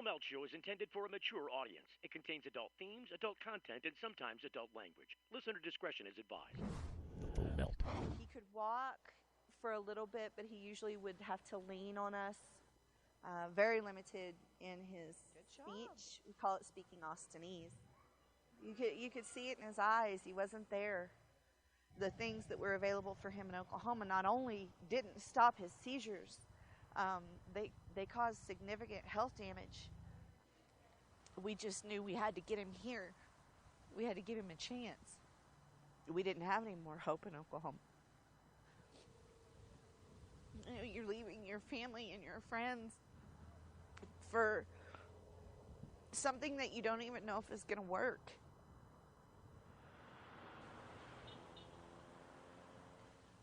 Melt Show is intended for a mature audience. It contains adult themes, adult content, and sometimes adult language. Listener discretion is advised. The Full Melt. He could walk for a little bit, but he usually would have to lean on us. Very limited in his speech. We call it speaking Austinese. You could see it in his eyes. He wasn't there. The things that were available for him in Oklahoma not only didn't stop his seizures, they caused significant health damage. We just knew we had to get him here. We had to give him a chance. We didn't have any more hope in Oklahoma. You know, you're leaving your family and your friends for something that you don't even know if is going to work.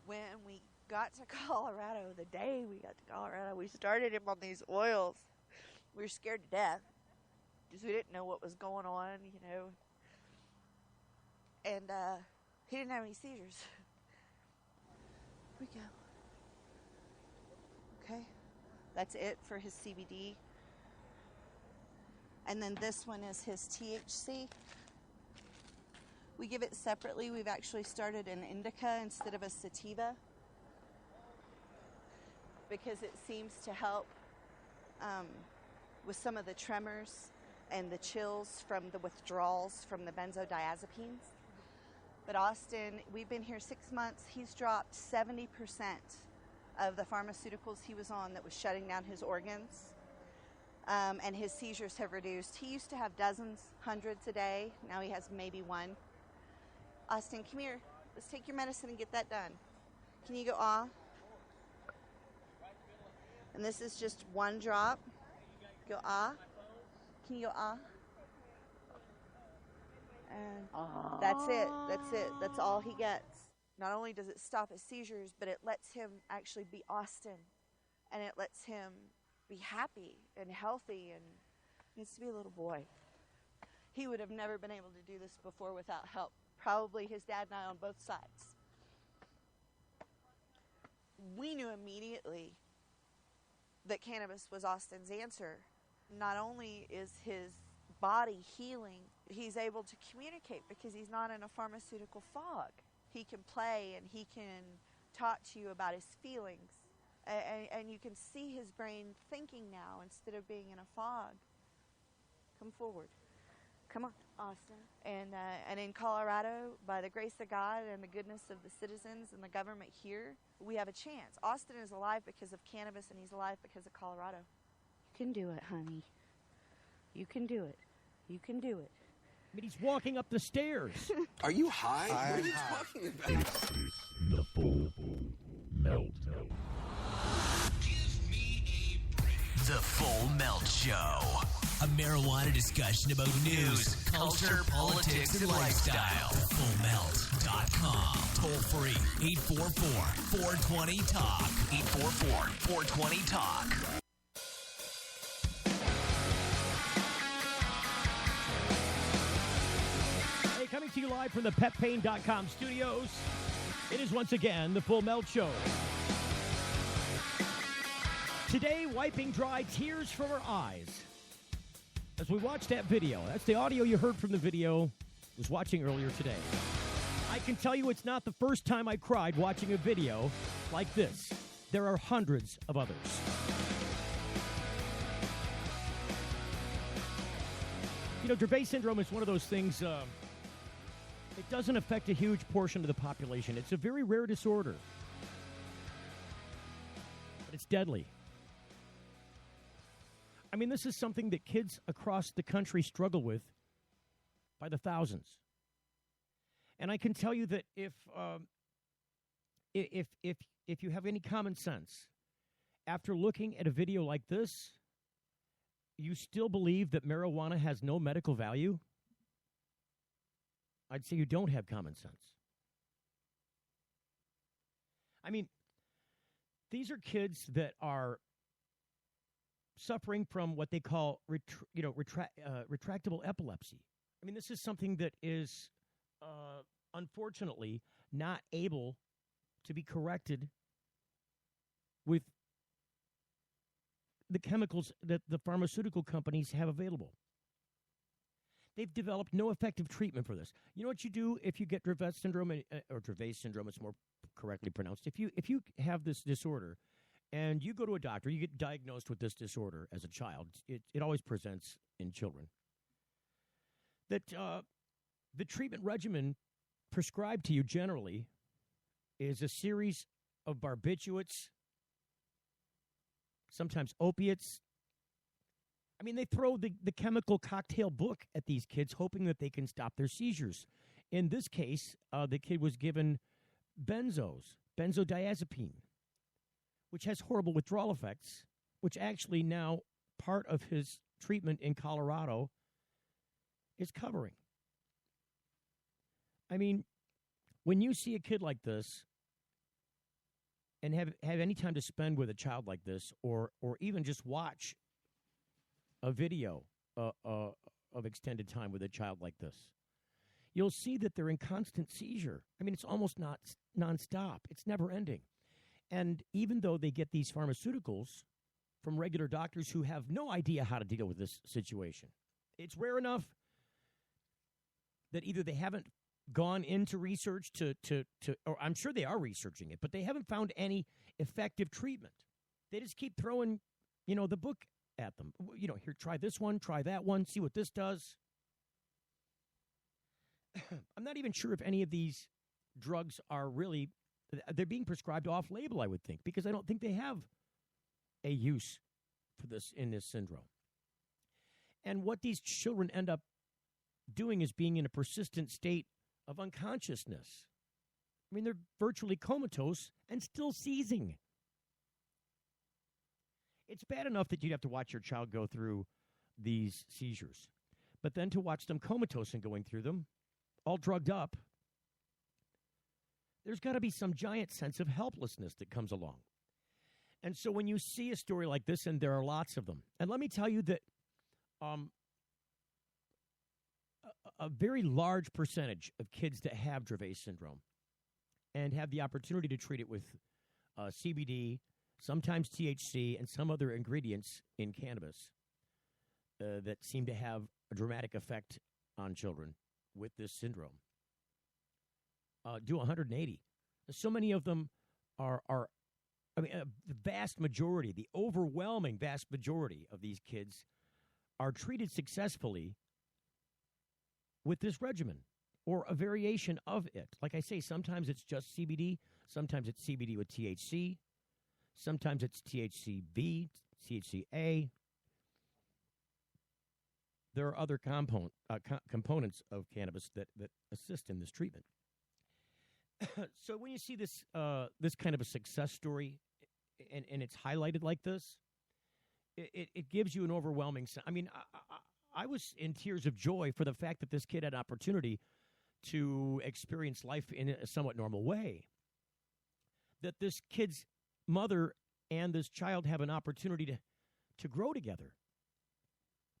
When we got to Colorado, the day we got to Colorado, we started him on these oils. We were scared to death because we didn't know what was going on, you know. And he didn't have any seizures. Here we go. Okay, that's it for his CBD. And then this one is his THC. We give it separately. We've actually started an indica instead of a sativa because it seems to help with some of the tremors and the chills from the withdrawals from the benzodiazepines. But Austin, we've been here 6 months. He's dropped 70% of the pharmaceuticals he was on that was shutting down his organs. And his seizures have reduced. He used to have dozens, hundreds a day. Now he has maybe one. Austin, come here. Let's take your medicine and get that done. Can you go ah? And this is just one drop. Go ah. Can you go ah? And that's it. That's it. That's all he gets. Not only does it stop his seizures, but it lets him actually be Austin. And it lets him be happy and healthy, and needs to be a little boy. He would have never been able to do this before without help. Probably his dad and I on both sides. We knew immediately that cannabis was Austin's answer. Not only is his body healing, he's able to communicate because he's not in a pharmaceutical fog. He can play and he can talk to you about his feelings. And you can see his brain thinking now instead of being in a fog. Come forward. Come on, Austin. And in Colorado, by the grace of God and the goodness of the citizens and the government here, we have a chance. Austin is alive because of cannabis, and he's alive because of Colorado. You can do it, honey. You can do it. You can do it. I mean, he's walking up the stairs. Are you high? What are you talking about? This is the Full Melt. The Full Melt Show. A marijuana discussion about news, culture, politics, and lifestyle. FullMelt.com. Toll free. 844-420-TALK. 844-420-TALK. Hey, coming to you live from the PetPain.com studios. It is once again the Full Melt Show. Today, wiping dry tears from our eyes as we watch that video. That's the audio you heard from the video I was watching earlier today. I can tell you it's not the first time I cried watching a video like this. There are hundreds of others. You know, Dravet syndrome is one of those things, it doesn't affect a huge portion of the population. It's a very rare disorder. But it's deadly. I mean, this is something that kids across the country struggle with by the thousands. And I can tell you that if you have any common sense, after looking at a video like this, you still believe that marijuana has no medical value, I'd say you don't have common sense. I mean, these are kids that are suffering from what they call retractable epilepsy. I mean, this is something that is unfortunately not able to be corrected with the chemicals that the pharmaceutical companies have available. They've developed no effective treatment for this. You know what you do if you get Dravet syndrome, or Dravet syndrome, it's more correctly pronounced. If you have this disorder and you go to a doctor, you get diagnosed with this disorder as a child. It always presents in children. That the treatment regimen prescribed to you generally is a series of barbiturates, sometimes opiates. I mean, they throw the chemical cocktail book at these kids, hoping that they can stop their seizures. In this case, the kid was given benzodiazepine, which has horrible withdrawal effects, which actually now part of his treatment in Colorado is covering. I mean, when you see a kid like this and have any time to spend with a child like this, or even just watch a video of extended time with a child like this, you'll see that they're in constant seizure. I mean, it's almost not nonstop. It's never ending. And even though they get these pharmaceuticals from regular doctors who have no idea how to deal with this situation, it's rare enough that either they haven't gone into research to or I'm sure they are researching it, but they haven't found any effective treatment. They just keep throwing, the book at them. Here, try this one, try that one, see what this does. I'm not even sure if any of these drugs are really, they're being prescribed off-label, I would think, because I don't think they have a use for this in this syndrome. And what these children end up doing is being in a persistent state of unconsciousness. I mean, they're virtually comatose and still seizing. It's bad enough that you'd have to watch your child go through these seizures, but then to watch them comatose and going through them, all drugged up, there's got to be some giant sense of helplessness that comes along. And so when you see a story like this, and there are lots of them, and let me tell you that a very large percentage of kids that have Dravet syndrome and have the opportunity to treat it with CBD, sometimes THC, and some other ingredients in cannabis that seem to have a dramatic effect on children with this syndrome, do 180. So many of them are the vast majority, the overwhelming vast majority of these kids are treated successfully with this regimen or a variation of it. Like I say, sometimes it's just CBD, sometimes it's CBD with THC, sometimes it's THCV, THCA. There are other components of cannabis that assist in this treatment. So when you see this this kind of a success story and it's highlighted like this, it gives you an overwhelming sense. I mean, I was in tears of joy for the fact that this kid had an opportunity to experience life in a somewhat normal way. That this kid's mother and this child have an opportunity to grow together.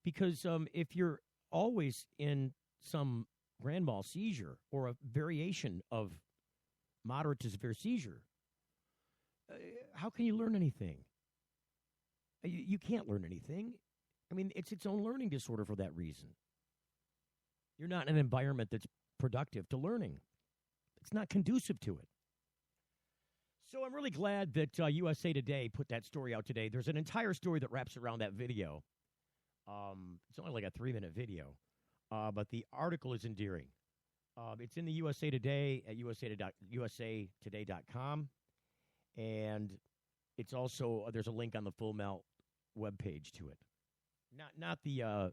Because if you're always in some grand mal seizure or a variation of moderate to severe seizure, how can you learn anything? You can't learn anything. I mean, it's its own learning disorder for that reason. You're not in an environment that's productive to learning. It's not conducive to it. So I'm really glad that USA Today put that story out today. There's an entire story that wraps around that video. It's only like a 3-minute video, but the article is endearing. It's in the USA Today at usatoday.com, and it's also there's a link on the Full Melt webpage to it. Not the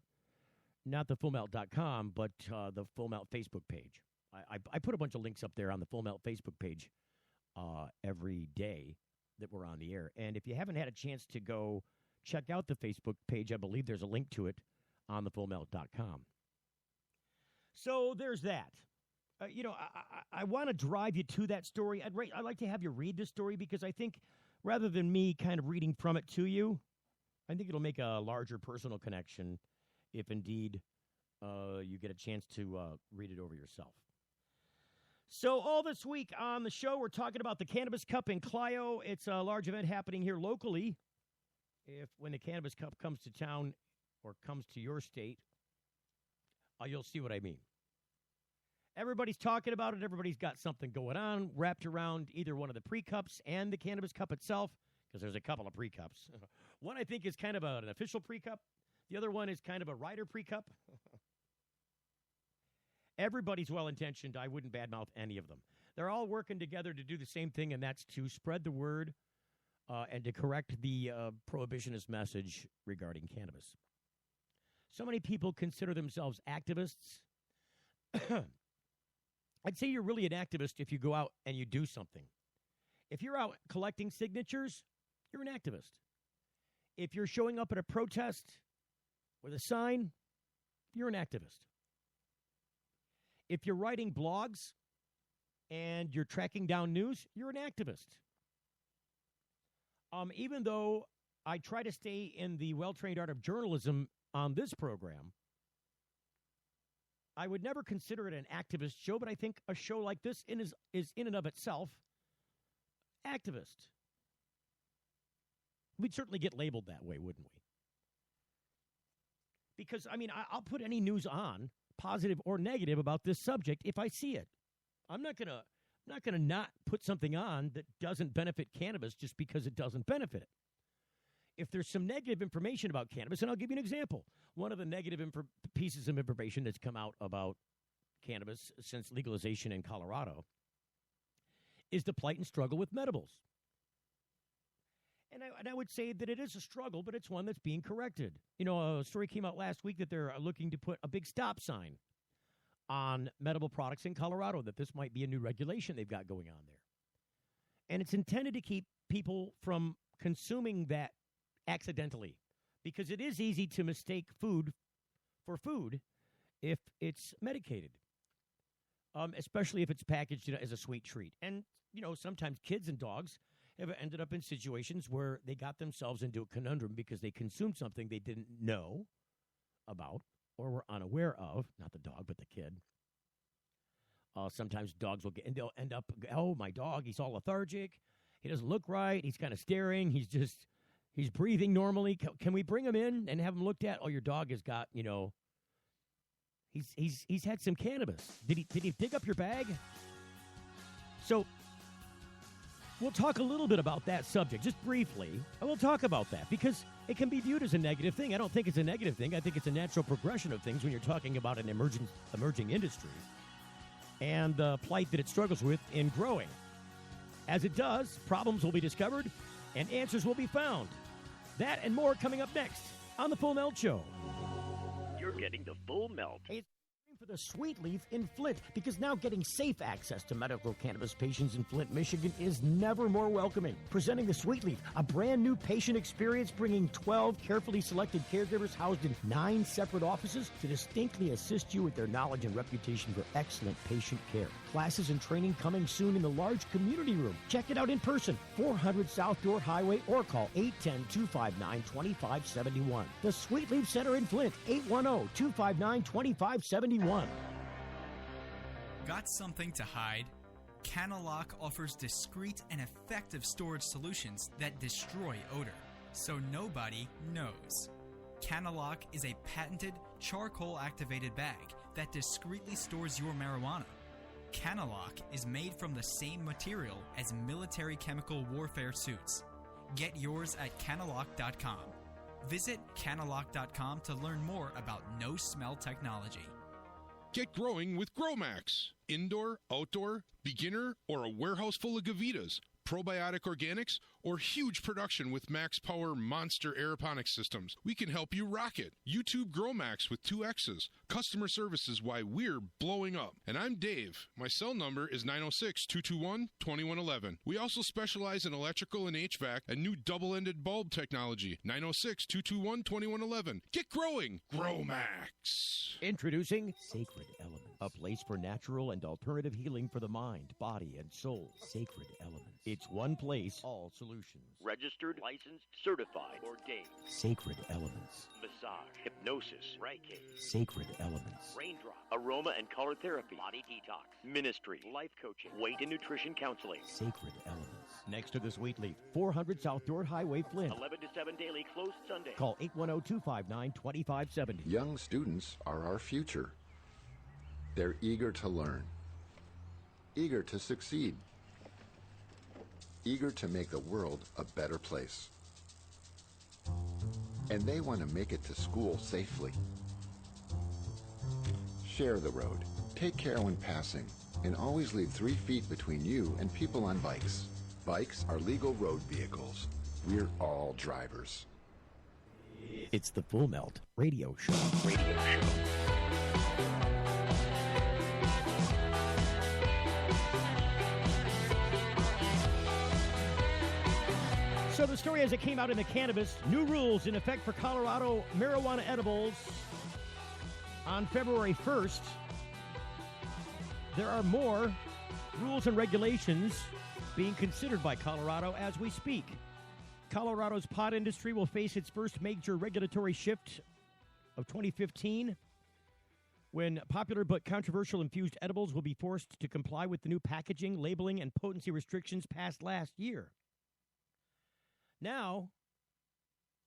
fullmelt.com, but the Full Melt Facebook page. I put a bunch of links up there on the Full Melt Facebook page every day that we're on the air. And if you haven't had a chance to go check out the Facebook page, I believe there's a link to it on the fullmelt.com. So there's that. I want to drive you to that story. I'd like to have you read this story because I think rather than me kind of reading from it to you, I think it'll make a larger personal connection if indeed you get a chance to read it over yourself. So all this week on the show, we're talking about the Cannabis Cup in Clio. It's a large event happening here locally when the Cannabis Cup comes to town or comes to your state, you'll see what I mean. Everybody's talking about it. Everybody's got something going on wrapped around either one of the pre-cups and the Cannabis Cup itself, because there's a couple of pre-cups. One, I think, is kind of an official pre-cup. The other one is kind of a rider pre-cup. Everybody's well-intentioned. I wouldn't badmouth any of them. They're all working together to do the same thing, and that's to spread the word and to correct the prohibitionist message regarding cannabis. So many people consider themselves activists. I'd say you're really an activist if you go out and you do something. If you're out collecting signatures, you're an activist. If you're showing up at a protest with a sign, you're an activist. If you're writing blogs and you're tracking down news, you're an activist. Even though I try to stay in the well-trained art of journalism on this program, I would never consider it an activist show, but I think a show like this is in and of itself activist. We'd certainly get labeled that way, wouldn't we? Because, I mean, I'll put any news on, positive or negative, about this subject if I see it. I'm not gonna not put something on that doesn't benefit cannabis just because it doesn't benefit it. If there's some negative information about cannabis, and I'll give you an example. One of the negative pieces of information that's come out about cannabis since legalization in Colorado is the plight and struggle with medibles. And I would say that it is a struggle, but it's one that's being corrected. You know, a story came out last week that they're looking to put a big stop sign on medical products in Colorado, that this might be a new regulation they've got going on there. And it's intended to keep people from consuming that accidentally, because it is easy to mistake food for food if it's medicated, especially if it's packaged as a sweet treat. And, you know, sometimes kids and dogs have ended up in situations where they got themselves into a conundrum because they consumed something they didn't know about or were unaware of, not the dog, but the kid. Sometimes dogs will they'll end up, oh, my dog, he's all lethargic. He doesn't look right. He's kind of staring. He's breathing normally. Can we bring him in and have him looked at? Oh, your dog has got, you know, he's had some cannabis. Did he dig up your bag? So we'll talk a little bit about that subject, just briefly. I will talk about that because it can be viewed as a negative thing. I don't think it's a negative thing. I think it's a natural progression of things when you're talking about an emerging industry and the plight that it struggles with in growing. As it does, problems will be discovered and answers will be found. That and more coming up next on The Full Melt Show. You're getting the full melt. Hey, for the Sweet Leaf in Flint, because now getting safe access to medical cannabis patients in Flint, Michigan is never more welcoming. Presenting the Sweet Leaf, a brand new patient experience, bringing 12 carefully selected caregivers housed in 9 separate offices to distinctly assist you with their knowledge and reputation for excellent patient care. Classes and training coming soon in the large community room. Check it out in person, 400 South Door Highway, or call 810-259-2571. The Sweet Leaf Center in Flint, 810-259-2571. Got something to hide? Canalock offers discreet and effective storage solutions that destroy odor, so nobody knows. Canalock is a patented charcoal-activated bag that discreetly stores your marijuana. Canalock is made from the same material as military chemical warfare suits. Get yours at Canalock.com. Visit Canalock.com to learn more about no-smell technology. Get growing with GrowMax. Indoor, outdoor, beginner, or a warehouse full of Gavitas, probiotic organics, or huge production with Max Power Monster Aeroponics systems. We can help you rock it. YouTube GrowMax with 2 X's. Customer service is why we're blowing up. And I'm Dave. My cell number is 906-221-2111. We also specialize in electrical and HVAC and new double-ended bulb technology. 906-221-2111. Get growing. GrowMax. Introducing Sacred Elements, a place for natural and alternative healing for the mind, body, and soul. Sacred Elements. It's one place, all solutions. Registered, licensed, certified, ordained. Sacred Elements. Massage, hypnosis, Reiki. Sacred Elements. Raindrop, aroma and color therapy, body detox, ministry, life coaching, weight and nutrition counseling. Sacred Elements. next to the Sweet Leaf, 400 South Dordt Highway, Flint. 11 to 7 daily, closed Sunday. Call 810-259-2570. Young students are our future. They're eager to learn, eager to succeed, eager to make the world a better place. And they want to make it to school safely. Share the road, take care when passing, and always leave 3 feet between you and people on bikes. Bikes are legal road vehicles. We're all drivers. It's the Full Melt Radio Show. So the story as it came out in the Cannabis, new rules in effect for Colorado marijuana edibles on February 1st. There are more rules and regulations being considered by Colorado as we speak. Colorado's pot industry will face its first major regulatory shift of 2015 when popular but controversial infused edibles will be forced to comply with the new packaging, labeling, and potency restrictions passed last year. Now,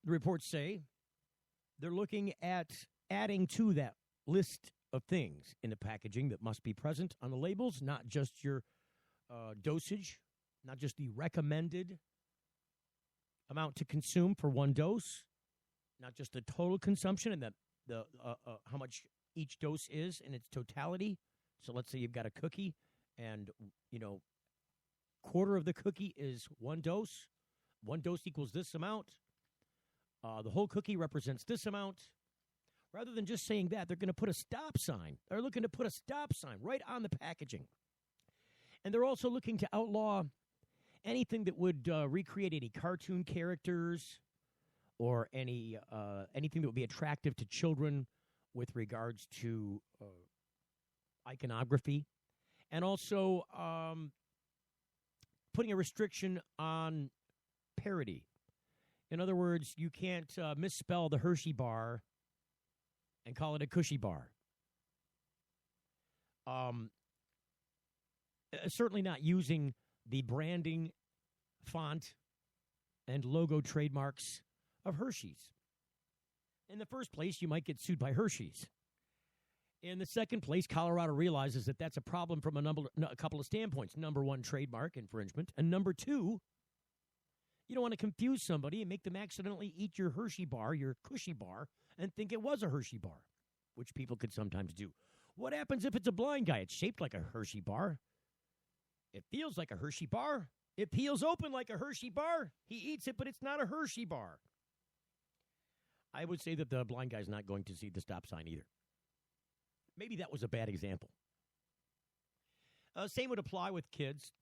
the reports say they're looking at adding to that list of things in the packaging that must be present on the labels, not just your dosage, not just the recommended amount to consume for one dose, not just the total consumption and the how much each dose is in its totality. So let's say you've got a cookie and, quarter of the cookie is one dose. One dose equals this amount. The whole cookie represents this amount. Rather than just saying that, they're going to put a stop sign. They're looking to put a stop sign right on the packaging. And they're also looking to outlaw anything that would recreate any cartoon characters or anything that would be attractive to children with regards to iconography. And also putting a restriction on parody. In other words, you can't misspell the Hershey bar and call it a Cushy bar. Certainly not using the branding, font, and logo trademarks of Hershey's. In the first place, you might get sued by Hershey's. In the second place, Colorado realizes that that's a problem from a couple of standpoints. Number one, trademark infringement. And number two, you don't want to confuse somebody and make them accidentally eat your Hershey bar, your Cushy bar, and think it was a Hershey bar, which people could sometimes do. What happens if it's a blind guy? It's shaped like a Hershey bar. It feels like a Hershey bar. It peels open like a Hershey bar. He eats it, but it's not a Hershey bar. I would say that the blind guy's not going to see the stop sign either. Maybe that was a bad example. Same would apply with kids.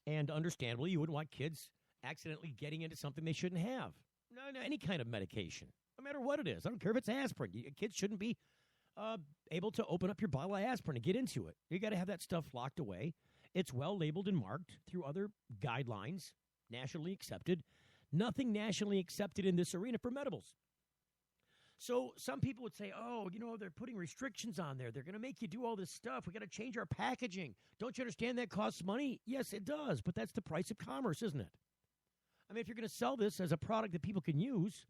And understandably, you wouldn't want kids accidentally getting into something they shouldn't have. No, any kind of medication, no matter what it is. I don't care if it's aspirin. Kids shouldn't be able to open up your bottle of aspirin and get into it. You got to have that stuff locked away. It's well labeled and marked through other guidelines, nationally accepted. Nothing nationally accepted in this arena for medibles. So some people would say, they're putting restrictions on there. They're going to make you do all this stuff. We got to change our packaging. Don't you understand that costs money? Yes, it does, but that's the price of commerce, isn't it? I mean, if you're going to sell this as a product that people can use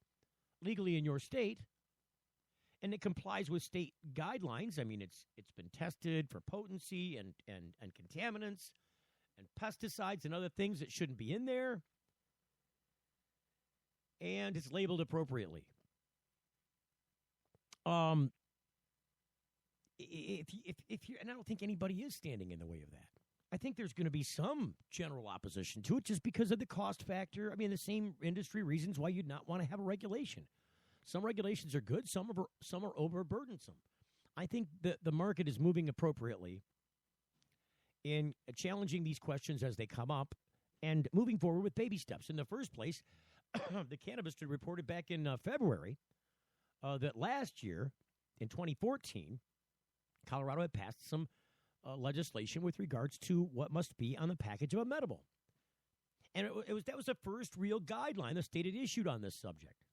legally in your state, and it complies with state guidelines, I mean, it's been tested for potency and contaminants and pesticides and other things that shouldn't be in there, and it's labeled appropriately. If you, and I don't think anybody is standing in the way of that. I think there's going to be some general opposition to it just because of the cost factor. I mean, the same industry reasons why you'd not want to have a regulation. Some regulations are good, some are overburdensome. I think the market is moving appropriately in challenging these questions as they come up and moving forward with baby steps. In the first place, the Cannabis reported back in February that last year, in 2014, Colorado had passed some legislation with regards to what must be on the package of a medible. And that was the first real guideline the state had issued on this subject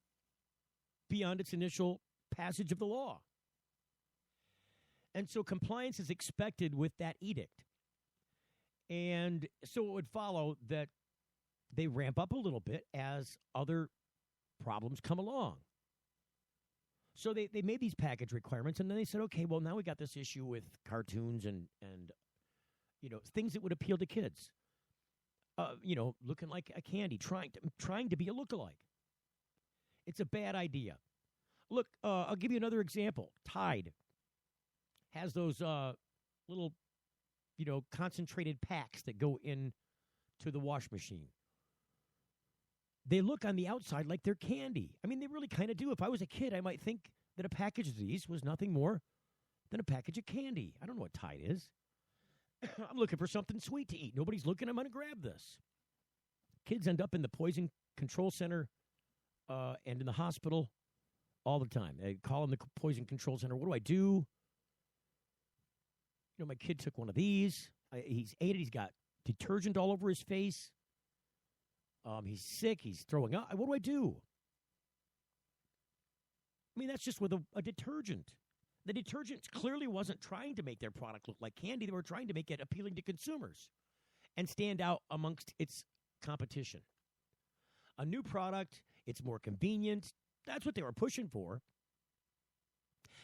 beyond its initial passage of the law. And so compliance is expected with that edict. And so it would follow that they ramp up a little bit as other problems come along. So they made these package requirements, and then they said, okay, well, now we got this issue with cartoons and things that would appeal to kids. Looking like a candy, trying to be a lookalike. It's a bad idea. Look, I'll give you another example. Tide has those little, concentrated packs that go in to the wash machine. They look on the outside like they're candy. I mean, they really kind of do. If I was a kid, I might think that a package of these was nothing more than a package of candy. I don't know what Tide is. I'm looking for something sweet to eat. Nobody's looking. I'm going to grab this. Kids end up in the poison control center and in the hospital all the time. They call in the poison control center. What do I do? My kid took one of these. He's ate it. He's got detergent all over his face. He's sick. He's throwing up. What do I do? I mean, that's just with a detergent. The detergent clearly wasn't trying to make their product look like candy. They were trying to make it appealing to consumers and stand out amongst its competition. A new product, it's more convenient. That's what they were pushing for.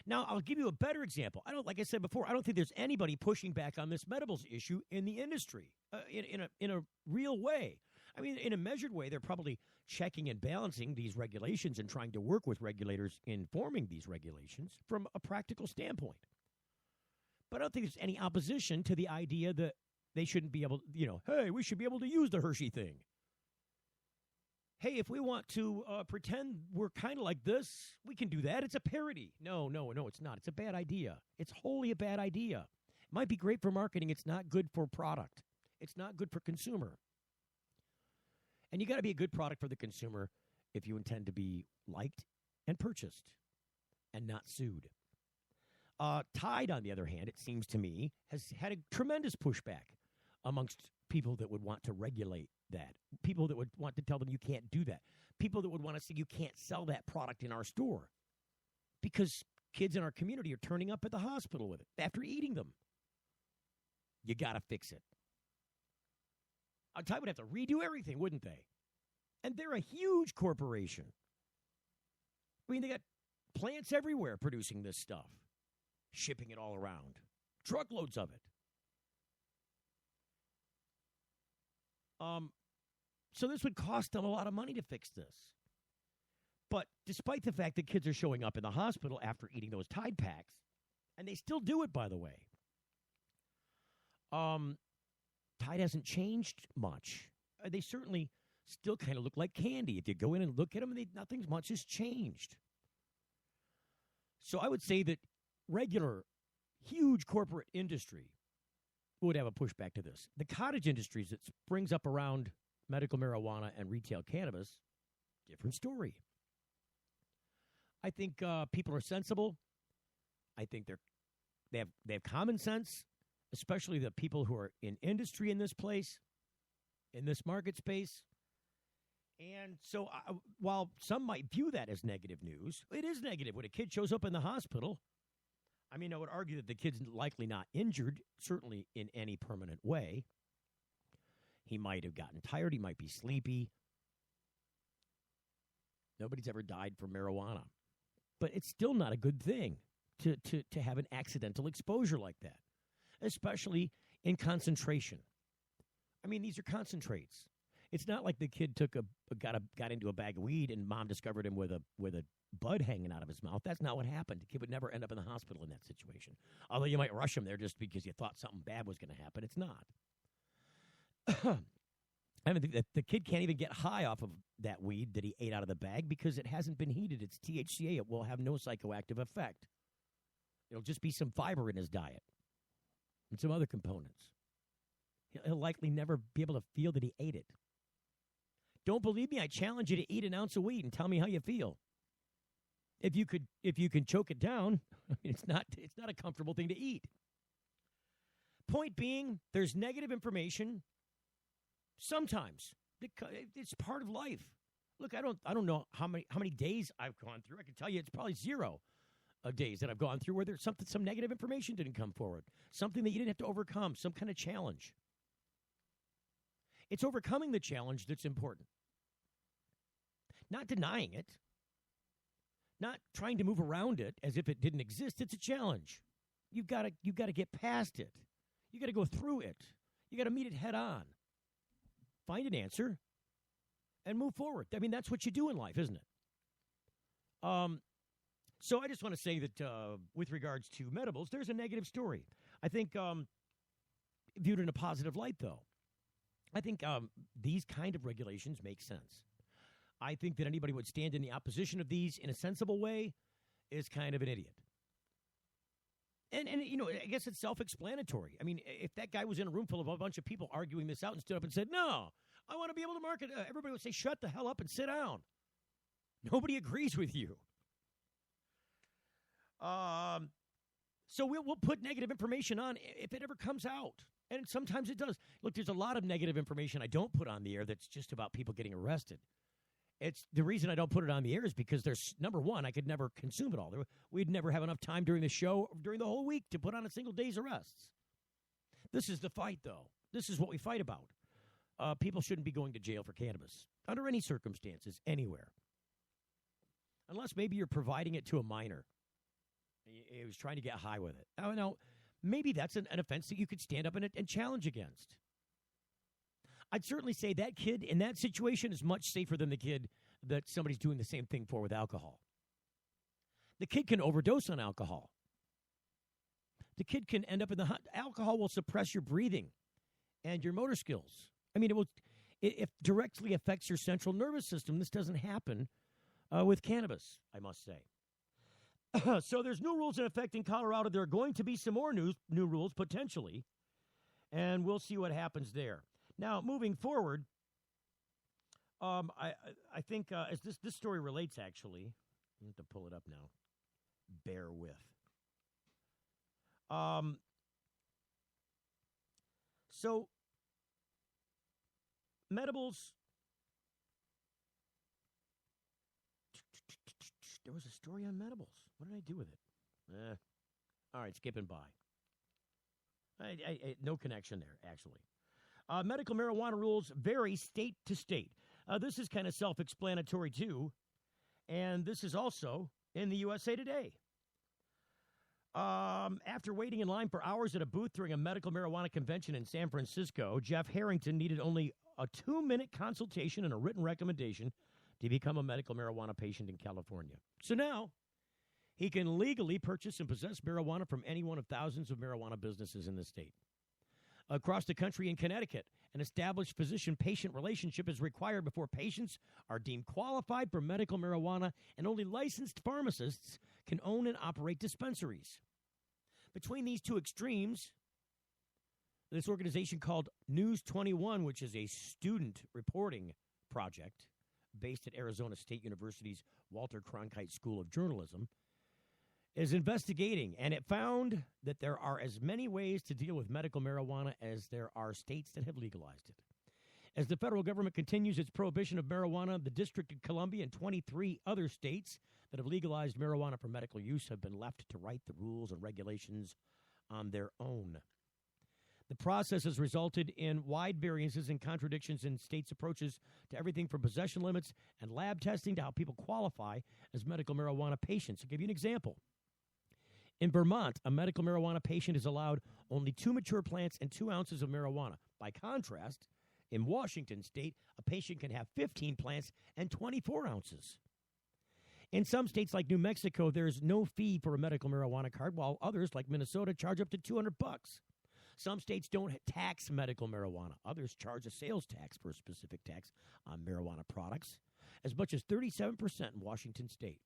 Now, I'll give you a better example. Like I said before, I don't think there's anybody pushing back on this medibles issue in the industry in a real way. I mean, in a measured way, they're probably checking and balancing these regulations and trying to work with regulators in forming these regulations from a practical standpoint. But I don't think there's any opposition to the idea that they shouldn't be able, hey, we should be able to use the Hershey thing. Hey, if we want to pretend we're kind of like this, we can do that. It's a parody. No, it's not. It's a bad idea. It's wholly a bad idea. It might be great for marketing. It's not good for product. It's not good for consumer. And you got to be a good product for the consumer if you intend to be liked and purchased and not sued. Tide, on the other hand, it seems to me, has had a tremendous pushback amongst people that would want to regulate that. People that would want to tell them you can't do that. People that would want to say you can't sell that product in our store because kids in our community are turning up at the hospital with it after eating them. You got to fix it. Tide would have to redo everything, wouldn't they? And they're a huge corporation. I mean, they got plants everywhere producing this stuff, shipping it all around, truckloads of it. So this would cost them a lot of money to fix this. But despite the fact that kids are showing up in the hospital after eating those Tide packs, and they still do it, by the way, Tide hasn't changed much. They certainly still kind of look like candy. If you go in and look at them, nothing much has changed. So I would say that regular, huge corporate industry would have a pushback to this. The cottage industries that springs up around medical marijuana and retail cannabis, different story. I think people are sensible. I think they have common sense, especially the people who are in industry in this place, in this market space. And so while some might view that as negative news, it is negative. When a kid shows up in the hospital, I mean, I would argue that the kid's likely not injured, certainly in any permanent way. He might have gotten tired. He might be sleepy. Nobody's ever died from marijuana. But it's still not a good thing to have an accidental exposure like that, especially in concentration. I mean, these are concentrates. It's not like the kid got into a bag of weed and mom discovered him with a bud hanging out of his mouth. That's not what happened. The kid would never end up in the hospital in that situation. Although you might rush him there just because you thought something bad was going to happen. It's not. I mean, the kid can't even get high off of that weed that he ate out of the bag because it hasn't been heated. It's THCA. It will have no psychoactive effect. It'll just be some fiber in his diet and some other components. He'll likely never be able to feel that he ate it. Don't believe me? I challenge you to eat an ounce of weed and tell me how you feel. If you can choke it down, I mean, it's not a comfortable thing to eat. Point being, there's negative information. Sometimes it's part of life. Look, I don't know how many days I've gone through. I can tell you it's probably 0 days that I've gone through where there's some negative information didn't come forward, something that you didn't have to overcome, some kind of challenge. It's overcoming the challenge that's important. Not denying it. Not trying to move around it as if it didn't exist. It's a challenge. You've got to get past it. You got to go through it. You got to meet it head on. Find an answer and move forward. I mean, that's what you do in life, isn't it? So I just want to say that with regards to medibles, there's a negative story. I think viewed in a positive light, though. I think these kind of regulations make sense. I think that anybody would stand in the opposition of these in a sensible way is kind of an idiot. And you know, I guess it's self-explanatory. I mean, if that guy was in a room full of a bunch of people arguing this out and stood up and said, no, I want to be able to market, everybody would say, shut the hell up and sit down. Nobody agrees with you. So we'll put negative information on if it ever comes out. And sometimes it does. Look, there's a lot of negative information I don't put on the air that's just about people getting arrested. It's the reason I don't put it on the air is because there's, number one, I could never consume it all. We'd never have enough time during the show, during the whole week, to put on a single day's arrests. This is the fight, though. This is what we fight about. People shouldn't be going to jail for cannabis under any circumstances, anywhere. Unless maybe you're providing it to a minor. He was trying to get high with it. Now maybe that's an offense that you could stand up and challenge against. I'd certainly say that kid in that situation is much safer than the kid that somebody's doing the same thing for with alcohol. The kid can overdose on alcohol. The kid can end up in the alcohol will suppress your breathing and your motor skills. I mean, it directly affects your central nervous system. This doesn't happen with cannabis, I must say. So there's new rules in effect in Colorado. There are going to be some more new rules, potentially, and we'll see what happens there. Now, moving forward, I think as this story relates, actually, I have to pull it up now. Bear with. So, medibles. There was a story on medibles. What did I do with it? All right, skipping by. No connection there, actually. Medical marijuana rules vary state to state. This is kind of self-explanatory, too. And this is also in the USA Today. After waiting in line for hours at a booth during a medical marijuana convention in San Francisco, Jeff Harrington needed only a 2-minute consultation and a written recommendation to become a medical marijuana patient in California. So now, he can legally purchase and possess marijuana from any one of thousands of marijuana businesses in the state. Across the country in Connecticut, an established physician-patient relationship is required before patients are deemed qualified for medical marijuana, and only licensed pharmacists can own and operate dispensaries. Between these two extremes, this organization called News 21, which is a student reporting project based at Arizona State University's Walter Cronkite School of Journalism, is investigating, and it found that there are as many ways to deal with medical marijuana as there are states that have legalized it. As the federal government continues its prohibition of marijuana, the District of Columbia and 23 other states that have legalized marijuana for medical use have been left to write the rules and regulations on their own. The process has resulted in wide variances and contradictions in states' approaches to everything from possession limits and lab testing to how people qualify as medical marijuana patients. I'll give you an example. In Vermont, a medical marijuana patient is allowed only 2 mature plants and 2 ounces of marijuana. By contrast, in Washington state, a patient can have 15 plants and 24 ounces. In some states like New Mexico, there's no fee for a medical marijuana card, while others like Minnesota charge up to $200. Some states don't tax medical marijuana. Others charge a sales tax for a specific tax on marijuana products, as much as 37% in Washington state.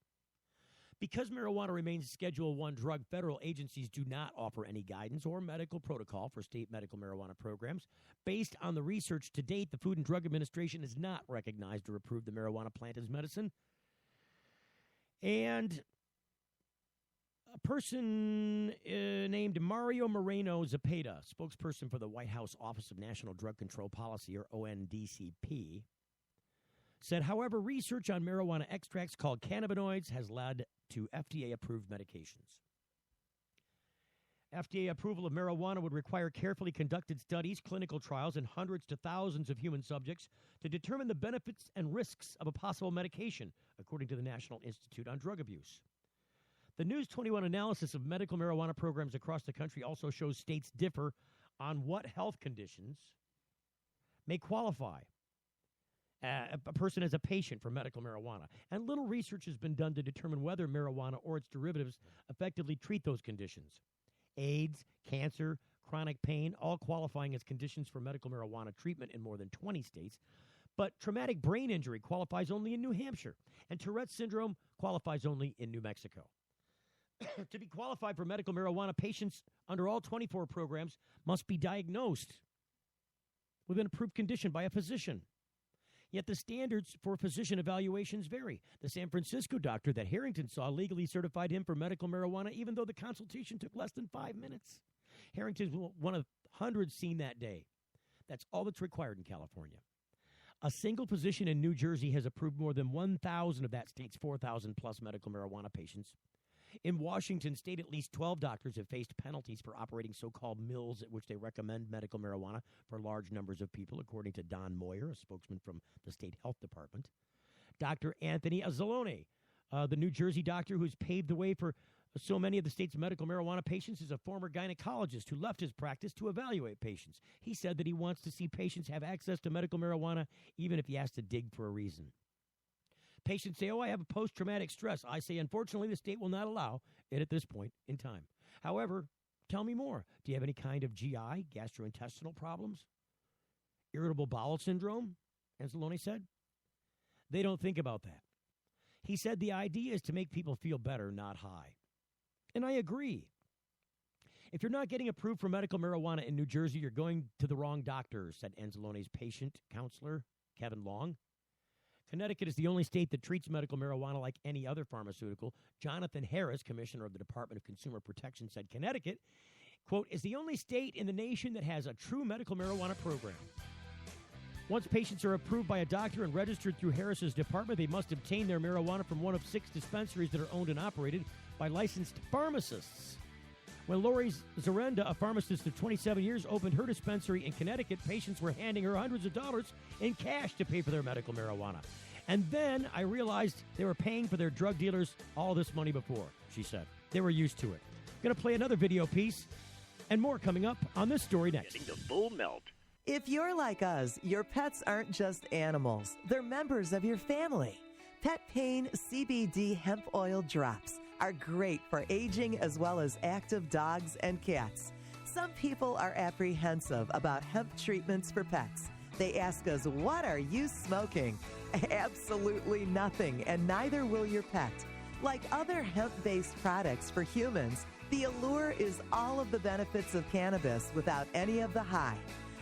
Because marijuana remains Schedule I drug, federal agencies do not offer any guidance or medical protocol for state medical marijuana programs. Based on the research to date, the Food and Drug Administration has not recognized or approved the marijuana plant as medicine. And a person named Mario Moreno Zepeda, spokesperson for the White House Office of National Drug Control Policy, or ONDCP, said, however, research on marijuana extracts called cannabinoids has led to FDA-approved medications. FDA approval of marijuana would require carefully conducted studies, clinical trials, and hundreds to thousands of human subjects to determine the benefits and risks of a possible medication, according to the National Institute on Drug Abuse. The News 21 analysis of medical marijuana programs across the country also shows states differ on what health conditions may qualify a person as a patient for medical marijuana. And little research has been done to determine whether marijuana or its derivatives effectively treat those conditions. AIDS, cancer, chronic pain, all qualifying as conditions for medical marijuana treatment in more than 20 states. But traumatic brain injury qualifies only in New Hampshire, and Tourette's syndrome qualifies only in New Mexico. To be qualified for medical marijuana, patients under all 24 programs must be diagnosed with an approved condition by a physician. Yet the standards for physician evaluations vary. The San Francisco doctor that Harrington saw legally certified him for medical marijuana, even though the consultation took less than 5 minutes. Harrington's one of hundreds seen that day. That's all that's required in California. A single physician in New Jersey has approved more than 1,000 of that state's 4,000 plus medical marijuana patients. In Washington state, at least 12 doctors have faced penalties for operating so-called mills at which they recommend medical marijuana for large numbers of people, according to Don Moyer, a spokesman from the state health department. Dr. Anthony Azzalone, the New Jersey doctor who's paved the way for so many of the state's medical marijuana patients, is a former gynecologist who left his practice to evaluate patients. He said that he wants to see patients have access to medical marijuana, even if he has to dig for a reason. Patients say, I have a post-traumatic stress. I say, unfortunately, the state will not allow it at this point in time. However, tell me more. Do you have any kind of GI, gastrointestinal problems? Irritable bowel syndrome, Anzalone said. They don't think about that. He said the idea is to make people feel better, not high. And I agree. If you're not getting approved for medical marijuana in New Jersey, you're going to the wrong doctor, said Anzalone's patient counselor, Kevin Long. Connecticut is the only state that treats medical marijuana like any other pharmaceutical. Jonathan Harris, commissioner of the Department of Consumer Protection, said Connecticut, quote, is the only state in the nation that has a true medical marijuana program. Once patients are approved by a doctor and registered through Harris's department, they must obtain their marijuana from one of 6 dispensaries that are owned and operated by licensed pharmacists. When Lori Zarenda, a pharmacist of 27 years, opened her dispensary in Connecticut, patients were handing her hundreds of dollars in cash to pay for their medical marijuana. And then I realized they were paying for their drug dealers all this money before, she said. They were used to it. Going to play another video piece and more coming up on this story next. Getting the full melt. If you're like us, your pets aren't just animals. They're members of your family. Pet Pain CBD hemp oil drops are great for aging as well as active dogs and cats. Some people are apprehensive about hemp treatments for pets. They ask us, what are you smoking? Absolutely nothing, and neither will your pet. Like other hemp-based products for humans, the allure is all of the benefits of cannabis without any of the high.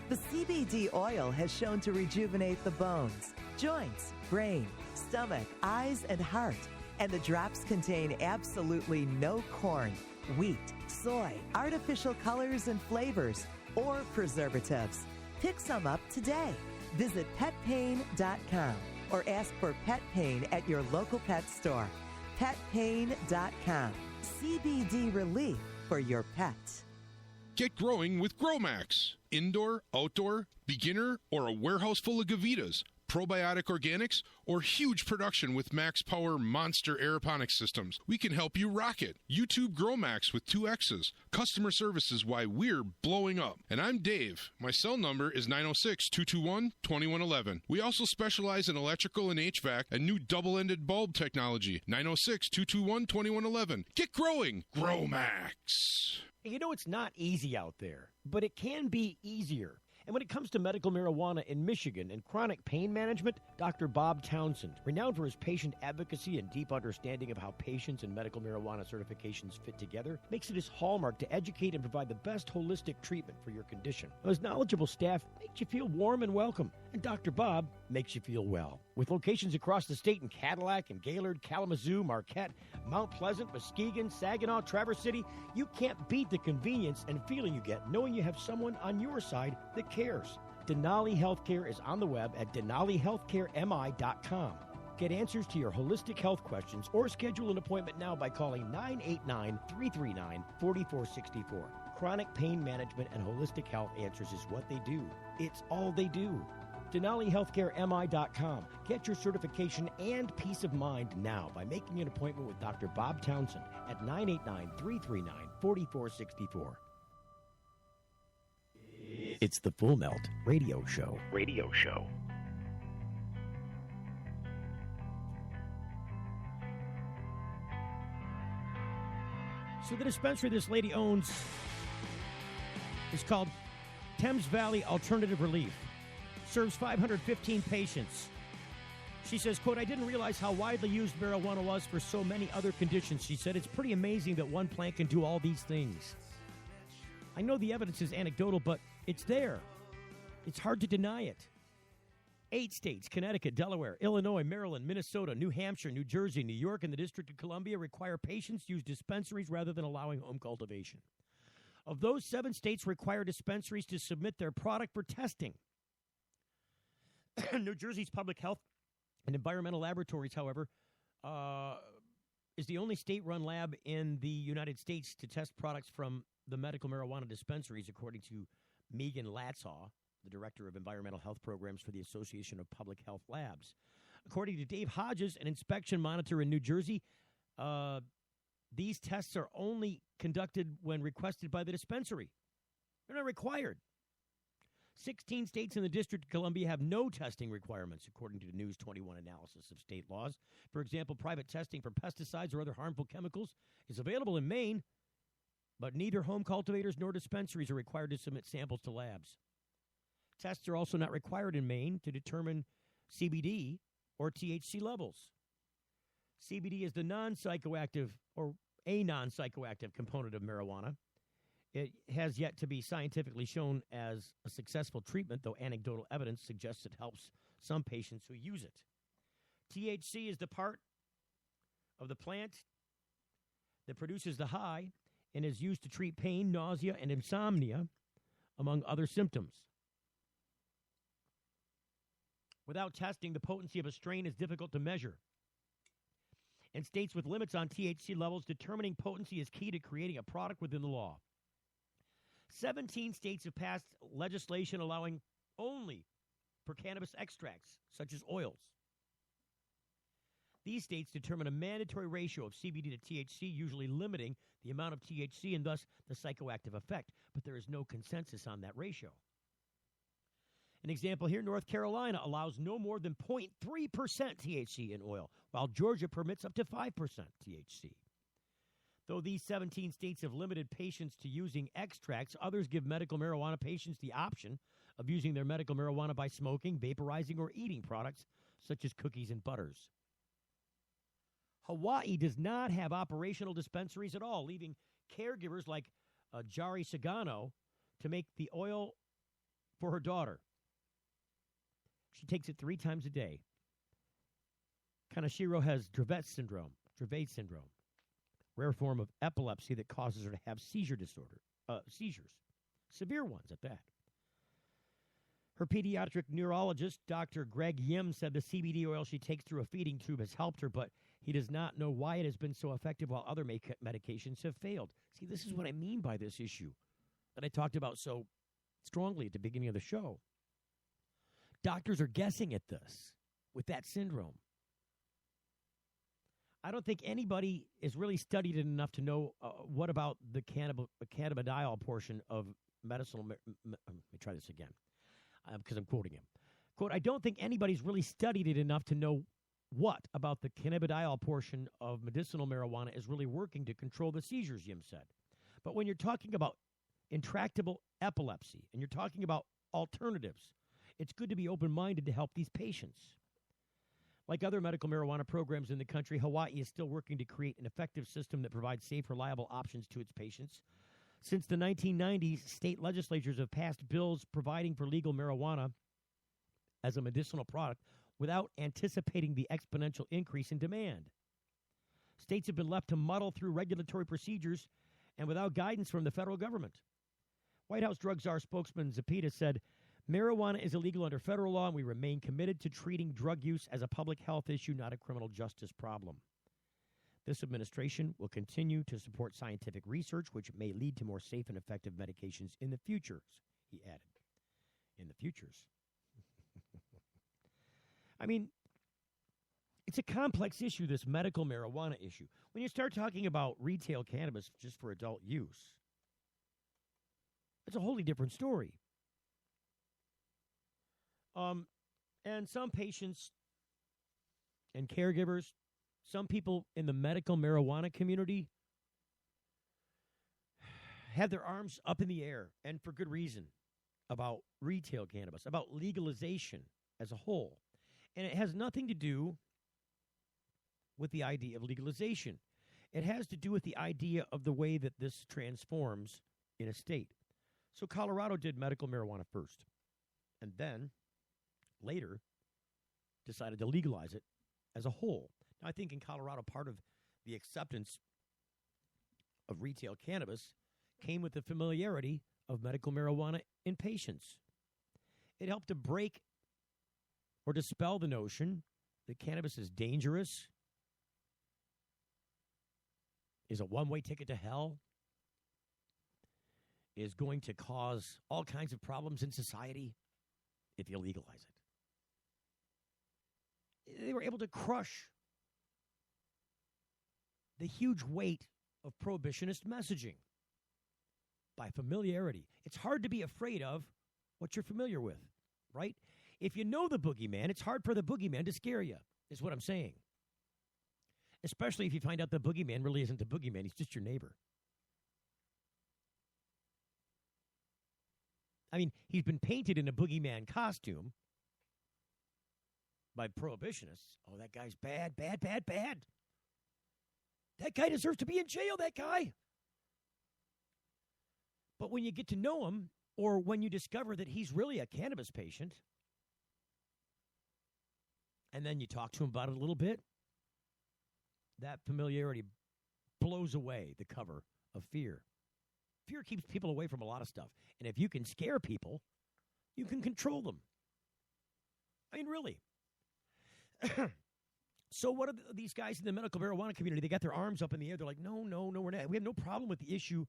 The CBD oil has shown to rejuvenate the bones, joints, brain, stomach, eyes, and heart. And the drops contain absolutely no corn, wheat, soy, artificial colors and flavors, or preservatives. Pick some up today. Visit petpain.com or ask for Pet Pain at your local pet store. Petpain.com. CBD relief for your pet. Get growing with GrowMax. Indoor, outdoor, beginner, or a warehouse full of Gavitas. Probiotic organics, or huge production with max power monster aeroponics systems. We can help you rock it. YouTube GrowMax with 2 X's. Customer service is why we're blowing up. And I'm Dave. My cell number is 906-221-2111. We also specialize in electrical and HVAC and new double-ended bulb technology. 906-221-2111. Get growing. GrowMax. You know, it's not easy out there, but it can be easier. And when it comes to medical marijuana in Michigan and chronic pain management, Dr. Bob Townsend, renowned for his patient advocacy and deep understanding of how patients and medical marijuana certifications fit together, makes it his hallmark to educate and provide the best holistic treatment for your condition. His knowledgeable staff makes you feel warm and welcome, and Dr. Bob makes you feel well. With locations across the state in Cadillac and Gaylord, Kalamazoo, Marquette, Mount Pleasant, Muskegon, Saginaw, Traverse City, you can't beat the convenience and feeling you get knowing you have someone on your side that cares. Denali Healthcare is on the web at denalihealthcaremi.com. Get answers to your holistic health questions or schedule an appointment now by calling 989-339-4464. Chronic pain management and holistic health answers is what they do. It's all they do. DenaliHealthcareMI.com. Get your certification and peace of mind now by making an appointment with Dr. Bob Townsend at 989-339-4464. It's the Full Melt Radio Show. Radio show. So the dispensary this lady owns is called Thames Valley Alternative Relief. Serves 515 patients. She says, quote, I didn't realize how widely used marijuana was for so many other conditions. She said, it's pretty amazing that one plant can do all these things. I know the evidence is anecdotal, but it's there. It's hard to deny it. 8 states, Connecticut, Delaware, Illinois, Maryland, Minnesota, New Hampshire, New Jersey, New York, and the District of Columbia require patients use dispensaries rather than allowing home cultivation. Of those, 7 states require dispensaries to submit their product for testing. New Jersey's Public Health and Environmental Laboratories, however, is the only state-run lab in the United States to test products from the medical marijuana dispensaries, according to Megan Latsaw, the Director of Environmental Health Programs for the Association of Public Health Labs. According to Dave Hodges, an inspection monitor in New Jersey, these tests are only conducted when requested by the dispensary. They're not required. 16 states in the District of Columbia have no testing requirements, according to the News 21 analysis of state laws. For example, private testing for pesticides or other harmful chemicals is available in Maine, but neither home cultivators nor dispensaries are required to submit samples to labs. Tests are also not required in Maine to determine CBD or THC levels. CBD is the non-psychoactive or a non-psychoactive component of marijuana. It has yet to be scientifically shown as a successful treatment, though anecdotal evidence suggests it helps some patients who use it. THC is the part of the plant that produces the high and is used to treat pain, nausea, and insomnia, among other symptoms. Without testing, the potency of a strain is difficult to measure. In states with limits on THC levels, determining potency is key to creating a product within the law. 17 states have passed legislation allowing only for cannabis extracts, such as oils. These states determine a mandatory ratio of CBD to THC, usually limiting the amount of THC and thus the psychoactive effect, but there is no consensus on that ratio. An example here, North Carolina allows no more than 0.3% THC in oil, while Georgia permits up to 5% THC. Though these 17 states have limited patients to using extracts, others give medical marijuana patients the option of using their medical marijuana by smoking, vaporizing, or eating products such as cookies and butters. Hawaii does not have operational dispensaries at all, leaving caregivers like Jari Sagano to make the oil for her daughter. She takes it 3 times a day. Kaneshiro has Dravet syndrome, rare form of epilepsy that causes her to have seizures, severe ones at that. Her pediatric neurologist, Dr. Greg Yim, said the CBD oil she takes through a feeding tube has helped her, but he does not know why it has been so effective while other medications have failed. See, this is what I mean by this issue that I talked about so strongly at the beginning of the show. Doctors are guessing at this with that syndrome. I don't think anybody has really studied it enough to know what about the cannabidiol portion of medicinal. Let me try this again because I'm quoting him. Quote, I don't think anybody's really studied it enough to know what about the cannabidiol portion of medicinal marijuana is really working to control the seizures, Yim said. But when you're talking about intractable epilepsy and you're talking about alternatives, it's good to be open-minded to help these patients. Like other medical marijuana programs in the country, Hawaii is still working to create an effective system that provides safe, reliable options to its patients. Since the 1990s, state legislatures have passed bills providing for legal marijuana as a medicinal product without anticipating the exponential increase in demand. States have been left to muddle through regulatory procedures and without guidance from the federal government. White House Drug Czar spokesman Zepeda said, Marijuana is illegal under federal law, and we remain committed to treating drug use as a public health issue, not a criminal justice problem. This administration will continue to support scientific research, which may lead to more safe and effective medications in the futures, he added. In the futures. I mean, it's a complex issue, this medical marijuana issue. When you start talking about retail cannabis just for adult use, it's a wholly different story. And some patients and caregivers, some people in the medical marijuana community have their arms up in the air, and for good reason, about retail cannabis, about legalization as a whole. And it has nothing to do with the idea of legalization. It has to do with the idea of the way that this transforms in a state. So Colorado did medical marijuana first, and then later decided to legalize it as a whole. Now, I think in Colorado, part of the acceptance of retail cannabis came with the familiarity of medical marijuana in patients. It helped to break or dispel the notion that cannabis is dangerous, is a one-way ticket to hell, is going to cause all kinds of problems in society if you legalize it. They were able to crush the huge weight of prohibitionist messaging by familiarity. It's hard to be afraid of what you're familiar with, right? If you know the boogeyman, it's hard for the boogeyman to scare you, is what I'm saying. Especially if you find out the boogeyman really isn't the boogeyman, he's just your neighbor. I mean, he's been painted in a boogeyman costume by prohibitionists. Oh, that guy's bad, bad, bad, bad. That guy deserves to be in jail, that guy. But when you get to know him, or when you discover that he's really a cannabis patient, and then you talk to him about it a little bit, that familiarity blows away the cover of fear. Fear keeps people away from a lot of stuff. And if you can scare people, you can control them. I mean, really. So what are these guys in the medical marijuana community? They got their arms up in the air. They're like, no, we're not. We have no problem with the issue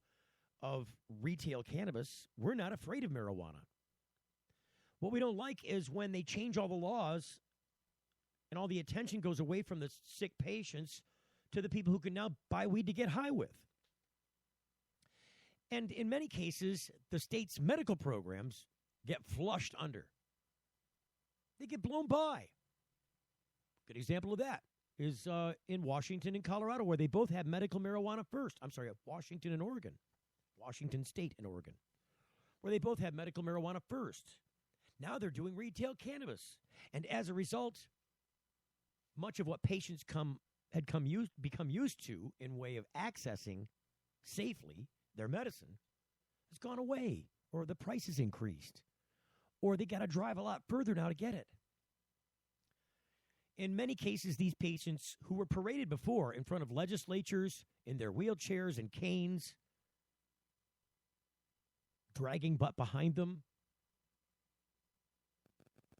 of retail cannabis. We're not afraid of marijuana. What we don't like is when they change all the laws and all the attention goes away from the sick patients to the people who can now buy weed to get high with. And in many cases, the state's medical programs get flushed under. They get blown by. Good example of that is in Washington and Colorado, where they both have medical marijuana first. I'm sorry, Washington and Oregon. Washington State and Oregon, where they both have medical marijuana first. Now they're doing retail cannabis. And as a result, much of what patients become used to in way of accessing safely their medicine has gone away, or the price has increased, or they got to drive a lot further now to get it. In many cases, these patients who were paraded before in front of legislatures in their wheelchairs and canes, dragging butt behind them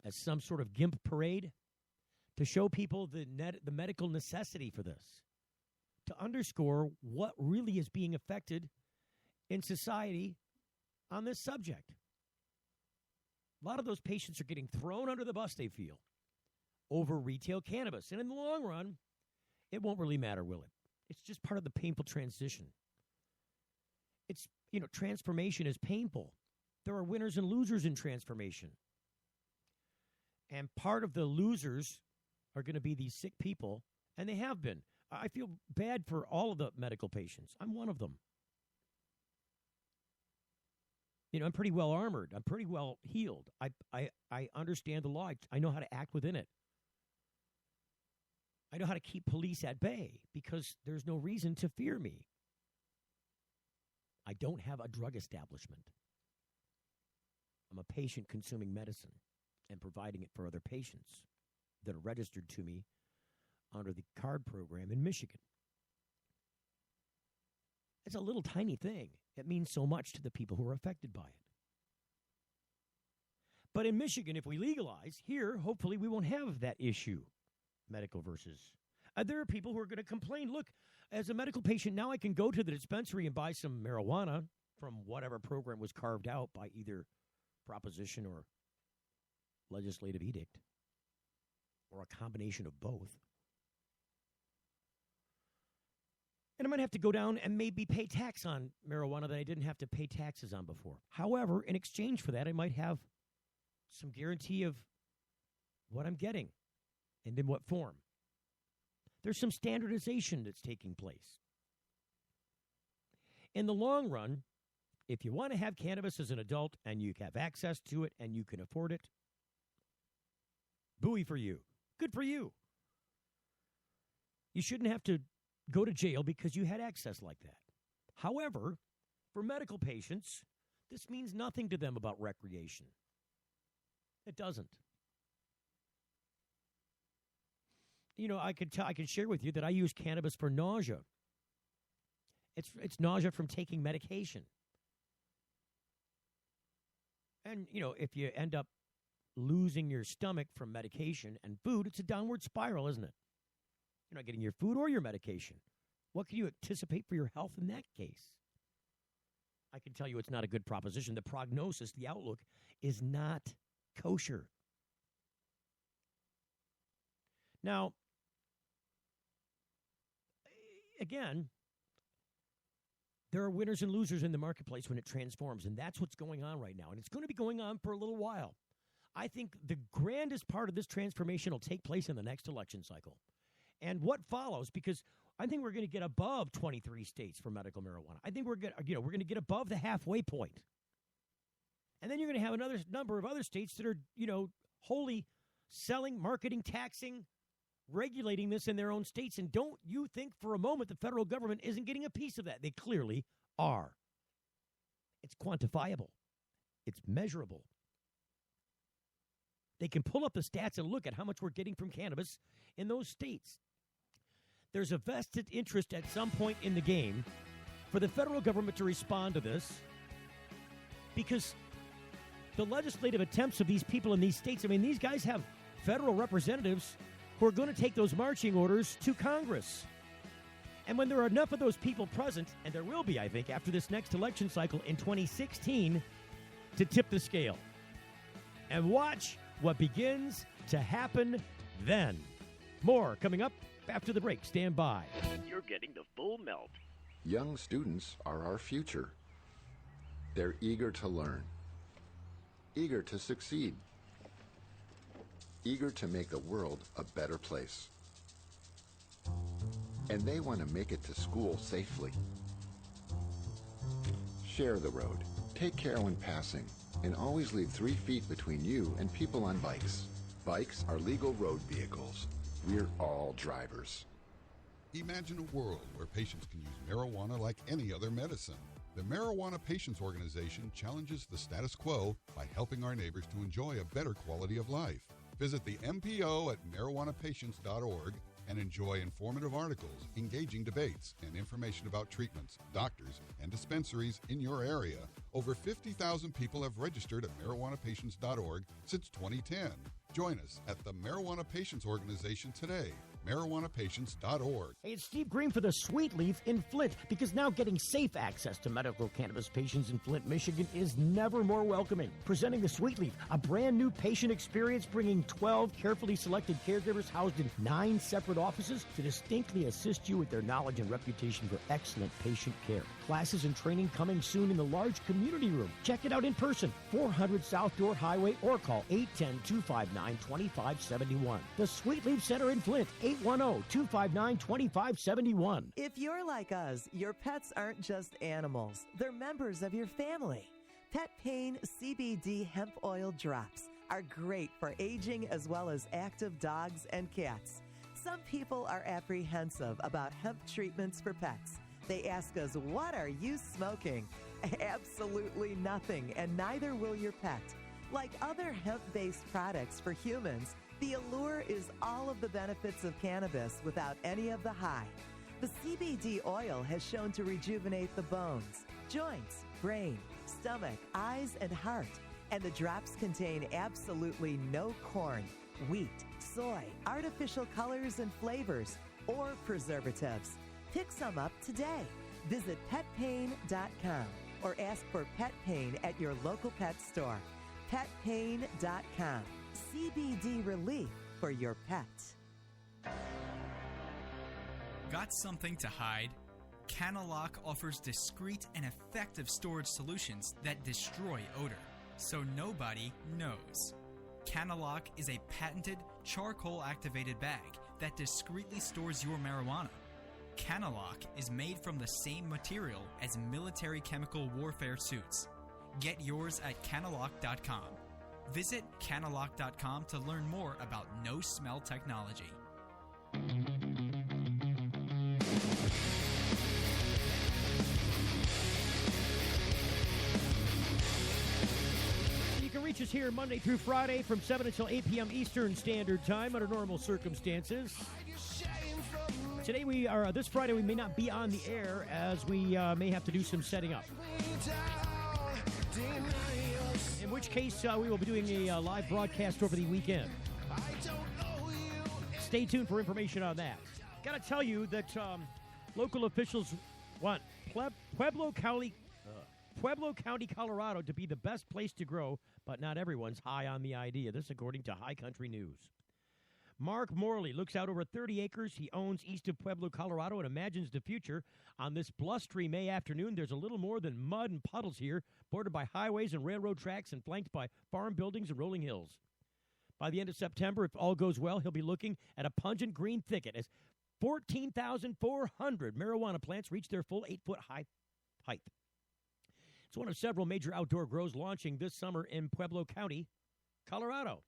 as some sort of gimp parade to show people the medical necessity for this, to underscore what really is being affected in society on this subject. A lot of those patients are getting thrown under the bus, they feel, over retail cannabis. And in the long run, it won't really matter, will it? It's just part of the painful transition. It's, transformation is painful. There are winners and losers in transformation. And part of the losers are going to be these sick people, and they have been. I feel bad for all of the medical patients. I'm one of them. I'm pretty well armored. I'm pretty well healed. I understand the law. I know how to act within it. I know how to keep police at bay because there's no reason to fear me. I don't have a drug establishment. I'm a patient consuming medicine and providing it for other patients that are registered to me under the card program in Michigan. It's a little tiny thing. It means so much to the people who are affected by it. But in Michigan, if we legalize, here, hopefully we won't have that issue, medical versus. There are people who are going to complain, look, as a medical patient, now I can go to the dispensary and buy some marijuana from whatever program was carved out by either proposition or legislative edict, or a combination of both. And I might have to go down and maybe pay tax on marijuana that I didn't have to pay taxes on before. However, in exchange for that, I might have some guarantee of what I'm getting and in what form. There's some standardization that's taking place. In the long run, if you want to have cannabis as an adult and you have access to it and you can afford it, buoy for you. Good for you. You shouldn't have to go to jail because you had access like that. However, for medical patients, this means nothing to them about recreation. It doesn't. You know, I can share with you that I use cannabis for nausea. It's nausea from taking medication. And, you know, if you end up losing your stomach from medication and food, it's a downward spiral, isn't it? You're not getting your food or your medication. What can you anticipate for your health in that case? I can tell you it's not a good proposition. The prognosis, the outlook, is not kosher. Now, again, there are winners and losers in the marketplace when it transforms, and that's what's going on right now. And it's going to be going on for a little while. I think the grandest part of this transformation will take place in the next election cycle. And what follows, because I think we're going to get above 23 states for medical marijuana. I think we're going to get above the halfway point. And then you're going to have another number of other states that are, wholly selling, marketing, taxing, regulating this in their own states. And don't you think for a moment the federal government isn't getting a piece of that? They clearly are. It's quantifiable. It's measurable. They can pull up the stats and look at how much we're getting from cannabis in those states. There's a vested interest at some point in the game for the federal government to respond to this, because the legislative attempts of these people in these states, these guys have federal representatives who are going to take those marching orders to Congress. And when there are enough of those people present, and there will be, I think, after this next election cycle in 2016, to tip the scale. And watch what begins to happen then. More coming up after the break. Stand by. You're getting the full melt. Young students are our future. They're eager to learn, eager to succeed, eager to make the world a better place. And they want to make it to school safely. Share the road, take care when passing, and always leave 3 feet between you and people on bikes. Bikes are legal road vehicles. We're all drivers. Imagine a world where patients can use marijuana like any other medicine. The Marijuana Patients Organization challenges the status quo by helping our neighbors to enjoy a better quality of life. Visit the MPO at marijuanapatients.org and enjoy informative articles, engaging debates, and information about treatments, doctors, and dispensaries in your area. Over 50,000 people have registered at marijuanapatients.org since 2010. Join us at the Marijuana Patients Organization today. marijuanapatients.org. Hey, it's Steve Green for the Sweet Leaf in Flint, because now getting safe access to medical cannabis patients in Flint, Michigan is never more welcoming. Presenting the Sweet Leaf, a brand new patient experience, bringing 12 carefully selected caregivers housed in 9 separate offices to distinctly assist you with their knowledge and reputation for excellent patient care. Classes and training coming soon in the large community room. Check it out in person, 400 South Door Highway, or call 810-259-2571. The Sweet Leaf Center in Flint, 810-259-2571. If you're like us, your pets aren't just animals. They're members of your family. Pet Pain CBD hemp oil drops are great for aging as well as active dogs and cats. Some people are apprehensive about hemp treatments for pets. They ask us, what are you smoking? Absolutely nothing, and neither will your pet. Like other hemp-based products for humans, the allure is all of the benefits of cannabis without any of the high. The CBD oil has shown to rejuvenate the bones, joints, brain, stomach, eyes, and heart, And the drops contain absolutely no corn, wheat, soy, artificial colors and flavors, or preservatives. Pick some up today. Visit petpain.com or ask for Pet Pain at your local pet store. Petpain.com. CBD relief for your pet. Got something to hide? Cannalock offers discreet and effective storage solutions that destroy odor, so nobody knows. Cannalock is a patented charcoal-activated bag that discreetly stores your marijuana. Cannalock is made from the same material as military chemical warfare suits. Get yours at Cannalock.com. Visit Cannalock.com to learn more about no-smell technology. You can reach us here Monday through Friday from 7 until 8 p.m. Eastern Standard Time under normal circumstances. Today this Friday we may not be on the air as we may have to do some setting up. In which case we will be doing a live broadcast over the weekend. Stay tuned for information on that. Got to tell you that local officials want Pueblo County, Colorado to be the best place to grow, but not everyone's high on the idea. This according to High Country News. Mark Morley looks out over 30 acres he owns east of Pueblo, Colorado, and imagines the future. On this blustery May afternoon, there's a little more than mud and puddles here, bordered by highways and railroad tracks and flanked by farm buildings and rolling hills. By the end of September, if all goes well, he'll be looking at a pungent green thicket as 14,400 marijuana plants reach their full 8-foot height. It's one of several major outdoor grows launching this summer in Pueblo County, Colorado.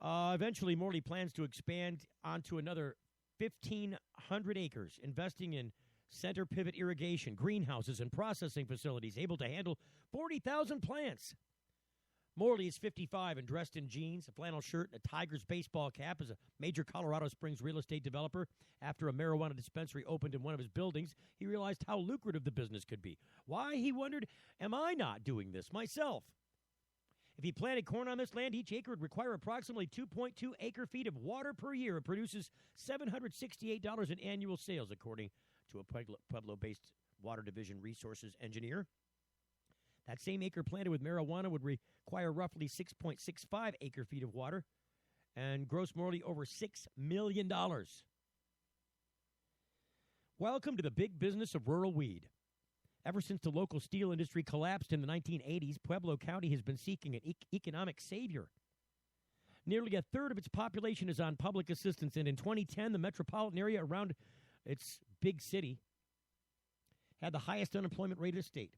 Eventually, Morley plans to expand onto another 1,500 acres, investing in center pivot irrigation, greenhouses, and processing facilities able to handle 40,000 plants. Morley is 55 and dressed in jeans, a flannel shirt, and a Tigers baseball cap as a major Colorado Springs real estate developer. After a marijuana dispensary opened in one of his buildings, he realized how lucrative the business could be. Why, he wondered, am I not doing this myself? If he planted corn on this land, each acre would require approximately 2.2 acre-feet of water per year. It produces $768 in annual sales, according to a Pueblo-based Water Division resources engineer. That same acre planted with marijuana would require roughly 6.65 acre-feet of water and gross Morley over $6 million. Welcome to the big business of rural weed. Ever since the local steel industry collapsed in the 1980s, Pueblo County has been seeking an economic savior. Nearly a third of its population is on public assistance, and in 2010, the metropolitan area around its big city had the highest unemployment rate of the state.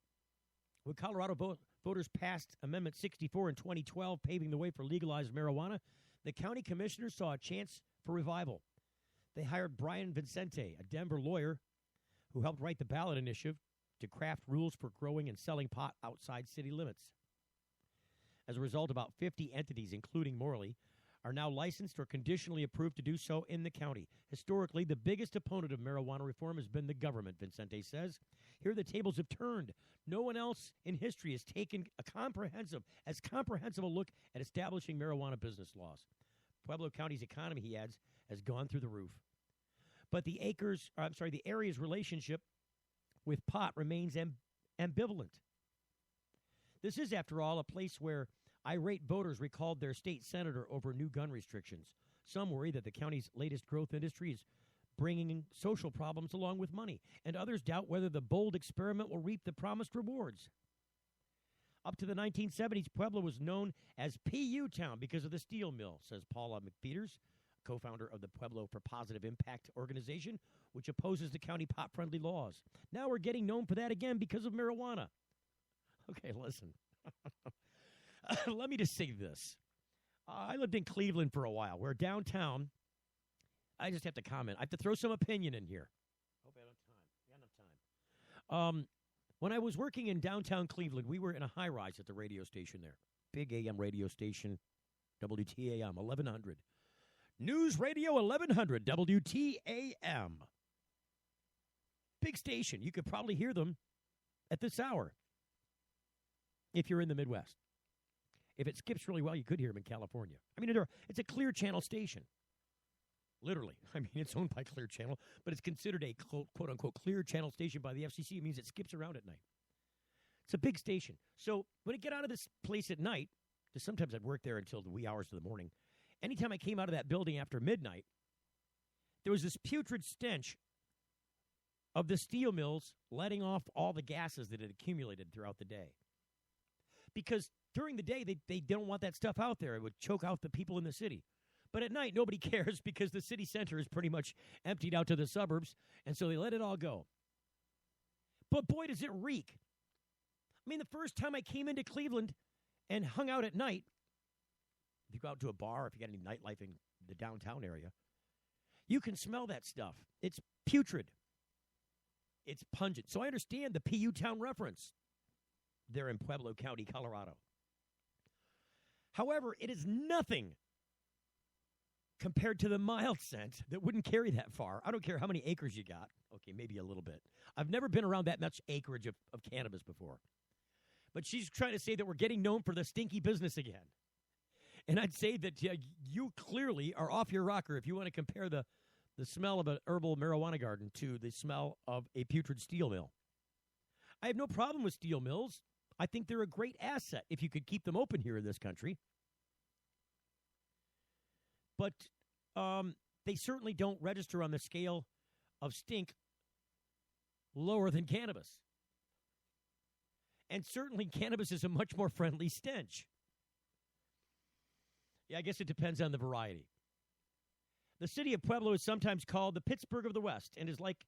When Colorado voters passed Amendment 64 in 2012, paving the way for legalized marijuana, the county commissioners saw a chance for revival. They hired Brian Vincente, a Denver lawyer who helped write the ballot initiative to craft rules for growing and selling pot outside city limits. As a result, about 50 entities, including Morley, are now licensed or conditionally approved to do so in the county. Historically, the biggest opponent of marijuana reform has been the government, Vincente says. Here the tables have turned. No one else in history has taken a comprehensive a look at establishing marijuana business laws. Pueblo County's economy, he adds, has gone through the roof. But the area's relationship with pot remains ambivalent. This is, after all, a place where irate voters recalled their state senator over new gun restrictions. Some worry that the county's latest growth industry is bringing social problems along with money, and others doubt whether the bold experiment will reap the promised rewards. Up to the 1970s, Pueblo was known as PU Town because of the steel mill, says Paula McPeters, co-founder of the Pueblo for Positive Impact organization, which opposes the county pot-friendly laws. Now we're getting known for that again because of marijuana. Okay, listen. Let me just say this. I lived in Cleveland for a while, where downtown, I just have to comment. I have to throw some opinion in here. Hope I have enough time. When I was working in downtown Cleveland, we were in a high-rise at the radio station there. Big AM radio station, WTAM, 1100. News Radio 1100, WTAM. Big station. You could probably hear them at this hour. if you're in the Midwest. If it skips really well, you could hear them in California. I mean, it's a Clear Channel station. Literally. I mean, it's owned by Clear Channel, but it's considered a quote-unquote Clear Channel station by the FCC. It means it skips around at night. It's a big station. So when I get out of this place at night, because sometimes I'd work there until the wee hours of the morning, anytime I came out of that building after midnight, there was this putrid stench of the steel mills letting off all the gases that had accumulated throughout the day. Because during the day, they don't want that stuff out there. It would choke out the people in the city. But at night, nobody cares because the city center is pretty much emptied out to the suburbs, and so they let it all go. But boy, does it reek. I mean, the first time I came into Cleveland and hung out at night, if you go out to a bar, if you got any nightlife in the downtown area, you can smell that stuff. It's putrid. It's pungent. So I understand the PU Town reference there in Pueblo County, Colorado. However, it is nothing compared to the mild scent that wouldn't carry that far. I don't care how many acres you got. Okay, maybe a little bit. I've never been around that much acreage of cannabis before. But she's trying to say that we're getting known for the stinky business again. And I'd say that you clearly are off your rocker if you want to compare the smell of an herbal marijuana garden to the smell of a putrid steel mill. I have no problem with steel mills. I think they're a great asset if you could keep them open here in this country. But they certainly don't register on the scale of stink lower than cannabis. And certainly cannabis is a much more friendly stench. Yeah, I guess it depends on the variety. The city of Pueblo is sometimes called the Pittsburgh of the West and is like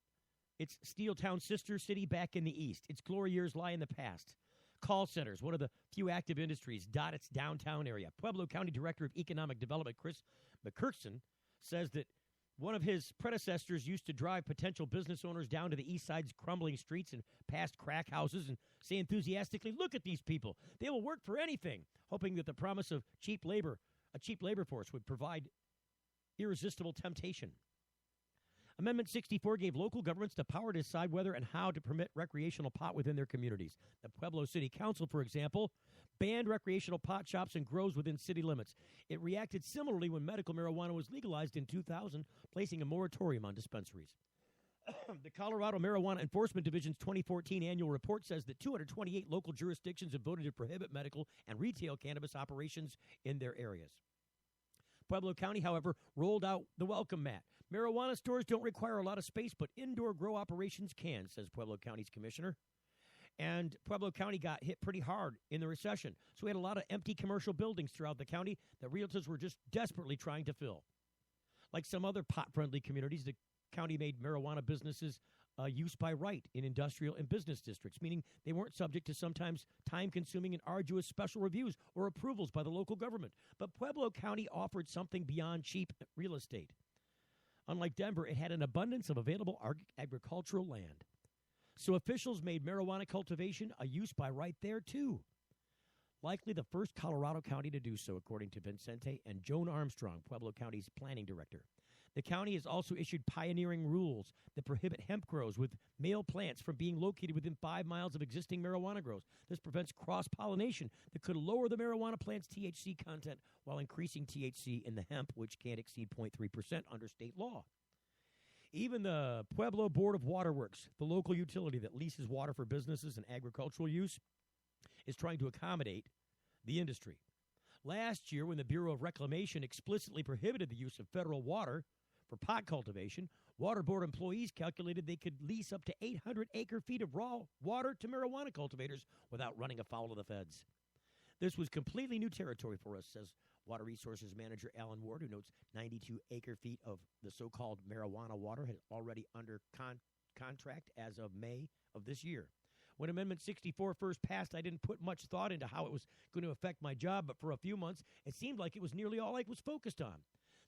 its Steel Town sister city back in the east. Its glory years lie in the past. Call centers, one of the few active industries, dot its downtown area. Pueblo County Director of Economic Development, Chris McKirkson, says that one of his predecessors used to drive potential business owners down to the east side's crumbling streets and past crack houses and say enthusiastically, look at these people. They will work for anything, hoping that the promise of a cheap labor force would provide irresistible temptation. Amendment 64 gave local governments the power to decide whether and how to permit recreational pot within their communities. The Pueblo City Council, for example, banned recreational pot shops and grows within city limits. It reacted similarly when medical marijuana was legalized in 2000, placing a moratorium on dispensaries. The Colorado Marijuana Enforcement Division's 2014 annual report says that 228 local jurisdictions have voted to prohibit medical and retail cannabis operations in their areas. Pueblo County, however, rolled out the welcome mat. Marijuana stores don't require a lot of space, but indoor grow operations can, says Pueblo County's commissioner. And Pueblo County got hit pretty hard in the recession. So we had a lot of empty commercial buildings throughout the county that realtors were just desperately trying to fill. Like some other pot-friendly communities, the county made marijuana businesses use by right in industrial and business districts, meaning they weren't subject to sometimes time-consuming and arduous special reviews or approvals by the local government. But Pueblo County offered something beyond cheap real estate. Unlike Denver, it had an abundance of available agricultural land. So officials made marijuana cultivation a use by right there, too. Likely the first Colorado county to do so, according to Vincente and Joan Armstrong, Pueblo County's planning director. The county has also issued pioneering rules that prohibit hemp grows with male plants from being located within 5 miles of existing marijuana grows. This prevents cross-pollination that could lower the marijuana plant's THC content while increasing THC in the hemp, which can't exceed 0.3% under state law. Even the Pueblo Board of Waterworks, the local utility that leases water for businesses and agricultural use, is trying to accommodate the industry. Last year, when the Bureau of Reclamation explicitly prohibited the use of federal water for pot cultivation, Water Board employees calculated they could lease up to 800 acre-feet of raw water to marijuana cultivators without running afoul of the feds. This was completely new territory for us, says Water Resources Manager Alan Ward, who notes 92 acre-feet of the so-called marijuana water had already under contract as of May of this year. When Amendment 64 first passed, I didn't put much thought into how it was going to affect my job, but for a few months, it seemed like it was nearly all I was focused on.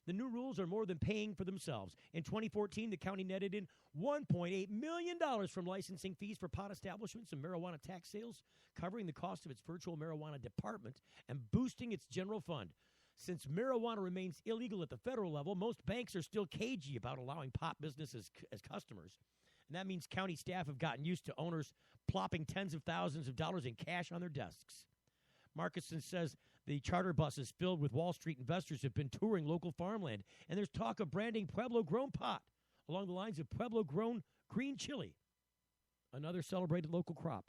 The new rules are more than paying for themselves. In 2014, the county netted in $1.8 million from licensing fees for pot establishments and marijuana tax sales, covering the cost of its virtual marijuana department and boosting its general fund. Since marijuana remains illegal at the federal level, most banks are still cagey about allowing pot businesses as customers. And that means county staff have gotten used to owners plopping tens of thousands of dollars in cash on their desks. Marcuson says the charter buses filled with Wall Street investors have been touring local farmland, and there's talk of branding Pueblo-grown pot along the lines of Pueblo-grown green chili, another celebrated local crop.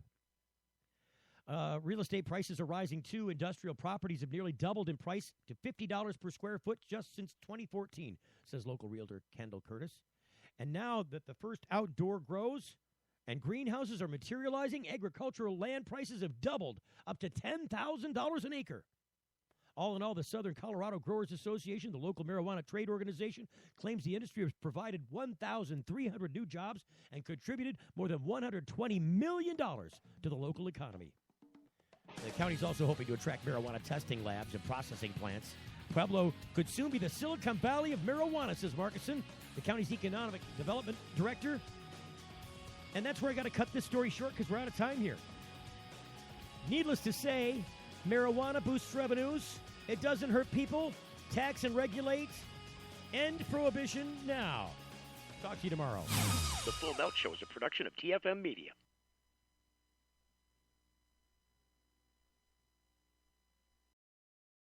Real estate prices are rising, too. Industrial properties have nearly doubled in price to $50 per square foot just since 2014, says local realtor Kendall Curtis. And now that the first outdoor grows and greenhouses are materializing, agricultural land prices have doubled up to $10,000 an acre. All in all, the Southern Colorado Growers Association, the local marijuana trade organization, claims the industry has provided 1,300 new jobs and contributed more than $120 million to the local economy. The county's also hoping to attract marijuana testing labs and processing plants. Pueblo could soon be the Silicon Valley of marijuana, says Marcuson, the county's economic development director. And that's where I got to cut this story short because we're out of time here. Needless to say, marijuana boosts revenues. It doesn't hurt people. Tax and regulate. End prohibition now. Talk to you tomorrow. The Full Melt Show is a production of TFM Media.